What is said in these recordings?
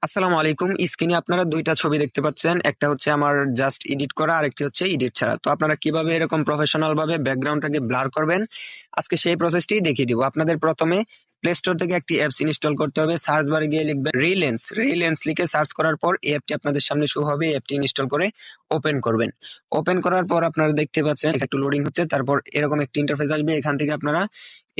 আসসালামু আলাইকুম। স্ক্রিনে আপনারা দুইটা ছবি দেখতে পাচ্ছেন, একটা হচ্ছে আমার জাস্ট এডিট করা, আরেকটি হচ্ছে এডিট ছাড়া। তো আপনারা কিভাবে এরকম প্রফেশনাল ভাবে ব্যাকগ্রাউন্ডটাকে ব্লার করবেন আজকে সেই প্রসেসটি দেখিয়ে দিব। আপনাদের প্রথমে প্লে স্টোর থেকে একটি অ্যাপস ইনস্টল করতে হবে। সার্চ বারে গিয়ে লিখবেন রিলেন্স লিখে সার্চ করার পর এই অ্যাপটি আপনাদের সামনে শো হবে। এই অ্যাপটি ইনস্টল করে ওপেন করবেন। ওপেন করার পর আপনারা দেখতে পাচ্ছেন একটু লোডিং হচ্ছে, তারপর এরকম একটি ইন্টারফেস আসবে। এখান থেকে আপনারা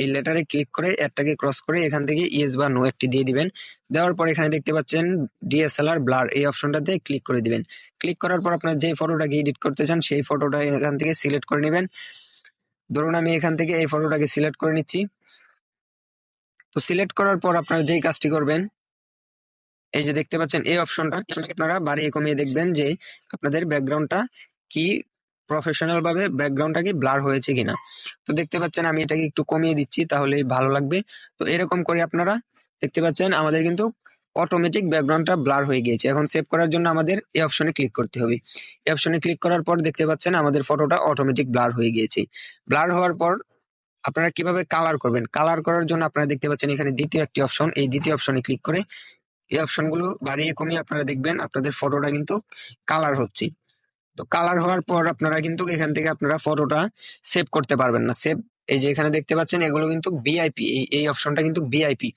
এই লেটারে ক্লিক করে অ্যাডটাকে ক্রস করে এখান থেকে ইয়েস বা নো একটি দিয়ে দিবেন। দেওয়ার পর এখানে দেখতে পাচ্ছেন ডিএসএলআর ব্লার, এই অপশনটাতে ক্লিক করে দিবেন। ক্লিক করার পর আপনার যে ফটোটাকে এডিট করতে চান সেই ফটোটা এখান থেকে সিলেক্ট করে নেবেন। ধরুন আমি এখান থেকে এই ফটোটাকে সিলেক্ট করে নিচ্ছি। তো সিলেক্ট করার পর আপনারা যেই কাজটি করবেন, এই যে দেখতে পাচ্ছেন এই অপশনটা আপনারা বাড়িয়ে কমিয়ে দেখবেন যে আপনাদের ব্যাকগ্রাউন্ডটা কি প্রফেশনাল ভাবে ব্যাকগ্রাউন্ডটা কি ব্লার হয়েছে কিনা। তো দেখতে পাচ্ছেন আমি এটাকে একটু কমিয়ে দিচ্ছি, তাহলে ভালো লাগবে। তো এরকম করে আপনারা দেখতে পাচ্ছেন আমাদের কিন্তু অটোমেটিক ব্যাকগ্রাউন্ডটা ব্লার হয়ে গিয়েছে। এখন সেভ করার জন্য আমাদের এই অপশনে ক্লিক করতে হবে। এই অপশনে ক্লিক করার পর দেখতে পাচ্ছেন আমাদের ফটোটা অটোমেটিক ব্লার হয়ে গিয়েছে। ব্লার হওয়ার পর আপনারা কিভাবে কালার করবেন, কালার করার জন্য আপনারা দেখতে পাচ্ছেন এখানে দ্বিতীয় একটি অপশন, এই দ্বিতীয় অপশনে ক্লিক করে এই অপশনগুলো বাড়িয়ে কমিয়ে আপনারা দেখবেন আপনাদের ফটোটা কিন্তু কালার হচ্ছে। তো কালার হওয়ার পর আপনারা কিন্তু এখান থেকে আপনারা ফটোটা সেভ করতে পারবেন না। সেভ, এই যে এখানে দেখতে পাচ্ছেন এগুলো কিন্তু ভিআইপি, এই অপশনটা কিন্তু ভিআইপি।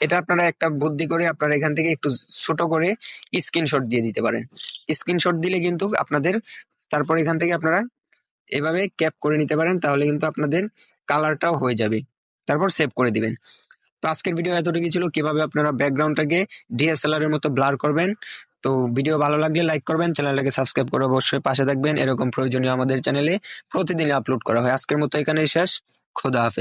এটা আপনারা একটা বুদ্ধি করে আপনারা এখান থেকে একটু ছোট করে স্ক্রিনশট দিয়ে দিতে পারেন। স্ক্রিনশট দিলে কিন্তু আপনাদের তারপর এখান থেকে আপনারা এভাবে ক্যাপ করে নিতে পারেন, তাহলে কিন্তু আপনাদের কালারটাও হয়ে যাবে। তারপর সেভ করে দিবেন। তো আজকের ভিডিও এতটুকু ছিল, কিভাবে আপনারা ব্যাকগ্রাউন্ডটাকে ডিএসএলআর এর মতো ব্লার করবেন। তো ভিডিও ভালো লাগলে লাইক করবেন, চ্যানেলটাকে সাবস্ক্রাইব করে অবশ্যই পাশে থাকবেন। এরকম প্রয়োজনীয় আমাদের চ্যানেলে প্রতিদিন আপলোড করা হয়। আজকের মতো এখানেই শেষ। খোদা হাফেজ।